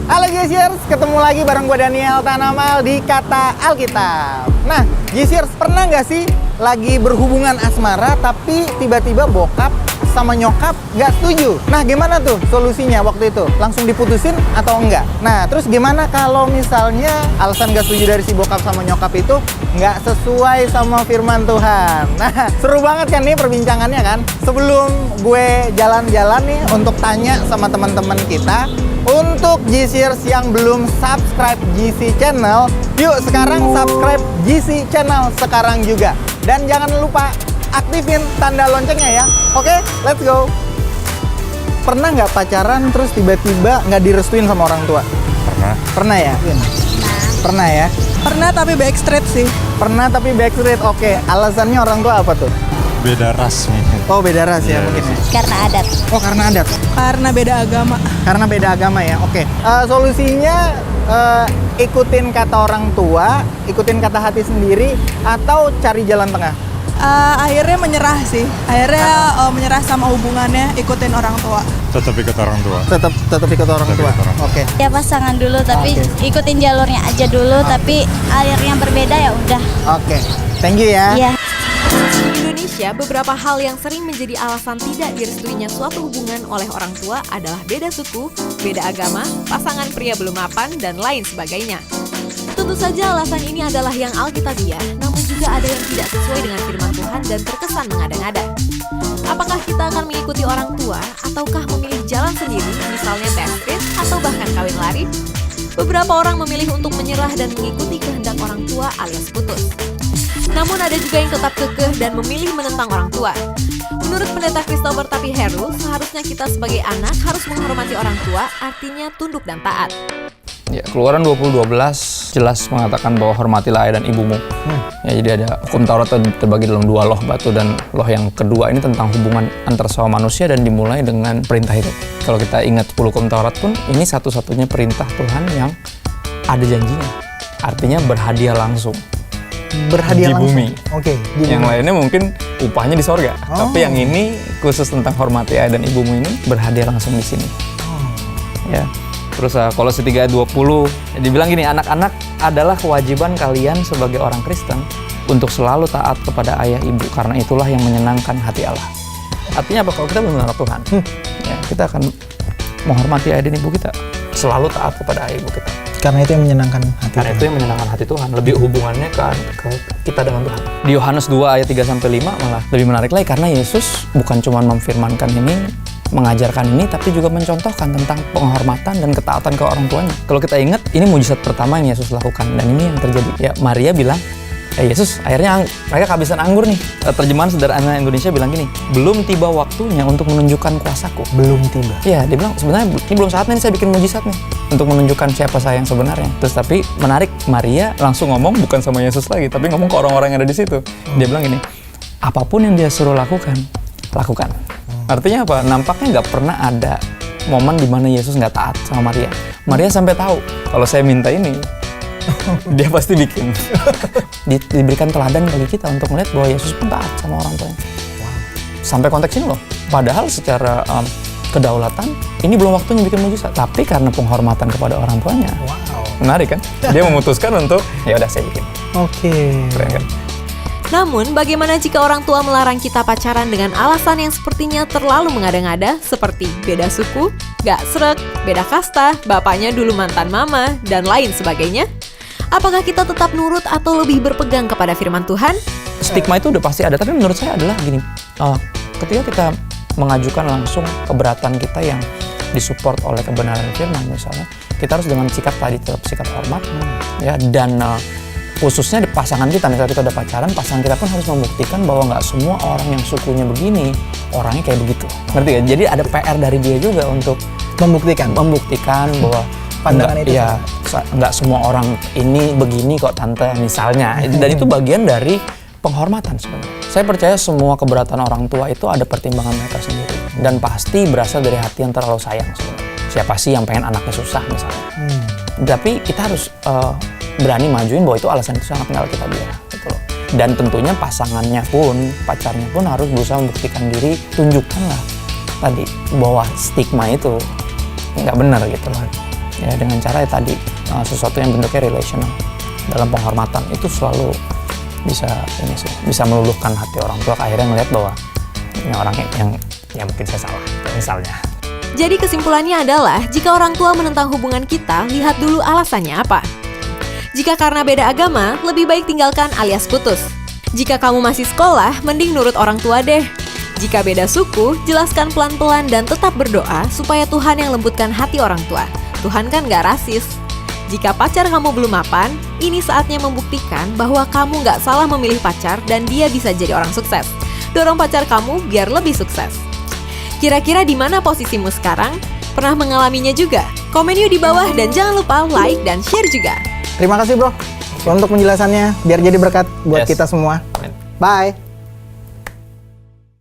Halo Gisers, ketemu lagi bareng gue Daniel Tanamal di Kata Alkitab. Nah, Gisers, pernah nggak sih lagi berhubungan asmara tapi tiba-tiba bokap sama nyokap nggak setuju? Nah, gimana tuh solusinya waktu itu? Langsung diputusin atau enggak? Nah, terus gimana kalau misalnya alasan nggak setuju dari si bokap sama nyokap itu nggak sesuai sama firman Tuhan? Nah, seru banget kan nih perbincangannya kan? Sebelum gue jalan-jalan nih untuk tanya sama teman-teman kita, untuk Gisers yang belum subscribe GC Channel, yuk sekarang subscribe GC Channel sekarang juga. Dan jangan lupa aktifin tanda loncengnya ya. Oke, let's go. Pernah nggak pacaran terus tiba-tiba nggak direstuin sama orang tua? Pernah. Pernah ya? Pernah ya? Pernah tapi backstreet sih. Pernah tapi backstreet. Oke, alasannya orang tua apa tuh? Beda ras mungkin. Oh, beda ras ya mungkin. Karena adat. Oh, karena adat. Karena beda agama. Karena beda agama ya. Oke. Solusinya ikutin kata orang tua, ikutin kata hati sendiri, atau cari jalan tengah? Akhirnya menyerah sih. Akhirnya menyerah sama hubungannya, ikutin orang tua. Tetap ikut orang tua. Tetap ikut orang tua. ikut orang tua. Oke. Ya pasangan dulu tapi ikutin jalurnya aja dulu tapi akhirnya berbeda ya udah. Oke. Thank you ya. Iya. Di Indonesia, beberapa hal yang sering menjadi alasan tidak direstuinya suatu hubungan oleh orang tua adalah beda suku, beda agama, pasangan pria belum mapan, dan lain sebagainya. Tentu saja alasan ini adalah yang alkitabiah, namun juga ada yang tidak sesuai dengan firman Tuhan dan terkesan mengada-ngada. Apakah kita akan mengikuti orang tua, ataukah memilih jalan sendiri, misalnya backstreet atau bahkan kawin lari? Beberapa orang memilih untuk menyerah dan mengikuti kehendak orang tua alias putus. Namun ada juga yang tetap kekeh dan memilih menentang orang tua. Menurut pendeta Christopher Tapi Heru, seharusnya kita sebagai anak harus menghormati orang tua, artinya tunduk dan taat. Ya, Keluaran 20:12 jelas mengatakan bahwa hormatilah ayah dan ibumu. Ya, jadi ada hukum Taurat terbagi dalam dua loh, batu dan loh yang kedua ini tentang hubungan antar sesama manusia dan dimulai dengan perintah itu. Kalau kita ingat 10 hukum Taurat pun ini satu-satunya perintah Tuhan yang ada janjinya. Artinya berhadiah langsung. Berhadiah di langsung. bumi. Oke. Di Yang bumi. lainnya mungkin upahnya di sorga. Oh. Tapi yang ini khusus tentang hormati ayah dan ibumu ini berhadiah langsung di sini. Ya. Terus Kolose 3:20 dibilang gini, anak-anak adalah kewajiban kalian sebagai orang Kristen untuk selalu taat kepada ayah ibu karena itulah yang menyenangkan hati Allah. Artinya apa? Kalau kita benar Tuhan, ya, kita akan menghormati ayah dan ibu kita, selalu taat kepada ayah ibu kita. Karena itu yang menyenangkan hati. Karena itu yang menyenangkan hati Tuhan, lebih hubungannya ke kita dengan Tuhan. Di Yohanes 2 ayat 3-5 malah lebih menarik lagi karena Yesus bukan cuma memfirmankan ini, mengajarkan ini, tapi juga mencontohkan tentang penghormatan dan ketaatan ke orang tuanya. Kalau kita ingat, ini mujizat pertama yang Yesus lakukan dan ini yang terjadi. Ya, Maria bilang, Yesus akhirnya mereka kehabisan anggur nih. Terjemahan sederhana Indonesia bilang gini, belum tiba waktunya untuk menunjukkan kuasaku. Belum tiba. Iya, dia bilang sebenarnya ini belum saatnya nih saya bikin mujizat nih untuk menunjukkan siapa saya yang sebenarnya. Terus tapi menarik, Maria langsung ngomong bukan sama Yesus lagi, tapi ngomong ke orang-orang yang ada di situ. Dia bilang gini, apapun yang dia suruh lakukan, lakukan. Artinya apa? Nampaknya nggak pernah ada momen di mana Yesus nggak taat sama Maria. Maria sampai tahu kalau saya minta ini, dia pasti bikin. Diberikan teladan bagi kita untuk melihat bahwa Yesus pun taat sama orang tuanya. Sampai konteks ini loh. Padahal secara kedaulatan, ini belum waktunya bikin mujizat. Tapi karena penghormatan kepada orang tuanya, menarik kan? Dia memutuskan untuk, ya udah saya bikin. Oke. Keren kan? Namun, bagaimana jika orang tua melarang kita pacaran dengan alasan yang sepertinya terlalu mengada-ngada, seperti beda suku, gak srek, beda kasta, bapaknya dulu mantan mama, dan lain sebagainya? Apakah kita tetap nurut atau lebih berpegang kepada firman Tuhan? Stigma itu udah pasti ada, tapi menurut saya adalah gini, ketika kita mengajukan langsung keberatan kita yang disupport oleh kebenaran firman misalnya, kita harus dengan sikap tadi tetap sikap hormat, ya, dan khususnya di pasangan kita, misalnya kita udah pacaran, pasangan kita pun harus membuktikan bahwa nggak semua orang yang sukunya begini, orangnya kayak begitu. Ngerti ya? Jadi ada PR dari dia juga untuk membuktikan bahwa pandangan itu. Ya, nggak semua orang ini begini kok tante, misalnya. Dan itu bagian dari penghormatan sebenarnya. Saya percaya semua keberatan orang tua itu ada pertimbangan mereka sendiri. Dan pasti berasal dari hati yang terlalu sayang sebenarnya. Siapa sih yang pengen anaknya susah misalnya. Tapi kita harus berani majuin bahwa itu alasan itu sangat alkitabiah gitu loh. Dan tentunya pasangannya pun, pacarnya pun harus berusaha membuktikan diri, tunjukkanlah tadi bahwa stigma itu nggak benar gitu loh. Ya dengan cara ya tadi sesuatu yang bentuknya relational dalam penghormatan itu selalu bisa meluluhkan hati orang tua, akhirnya ngeliat bahwa ini orang yang ya mungkin saya salah misalnya. Jadi kesimpulannya adalah jika orang tua menentang hubungan kita, lihat dulu alasannya apa. Jika karena beda agama, lebih baik tinggalkan alias putus. Jika kamu masih sekolah, mending nurut orang tua deh. Jika beda suku, jelaskan pelan-pelan dan tetap berdoa supaya Tuhan yang lembutkan hati orang tua. Tuhan kan gak rasis. Jika pacar kamu belum mapan, ini saatnya membuktikan bahwa kamu gak salah memilih pacar dan dia bisa jadi orang sukses. Dorong pacar kamu biar lebih sukses. Kira-kira di mana posisimu sekarang? Pernah mengalaminya juga? Komen yuk di bawah dan jangan lupa like dan share juga. Terima kasih bro untuk penjelasannya, biar jadi berkat buat Yes. kita semua. Amin. Bye.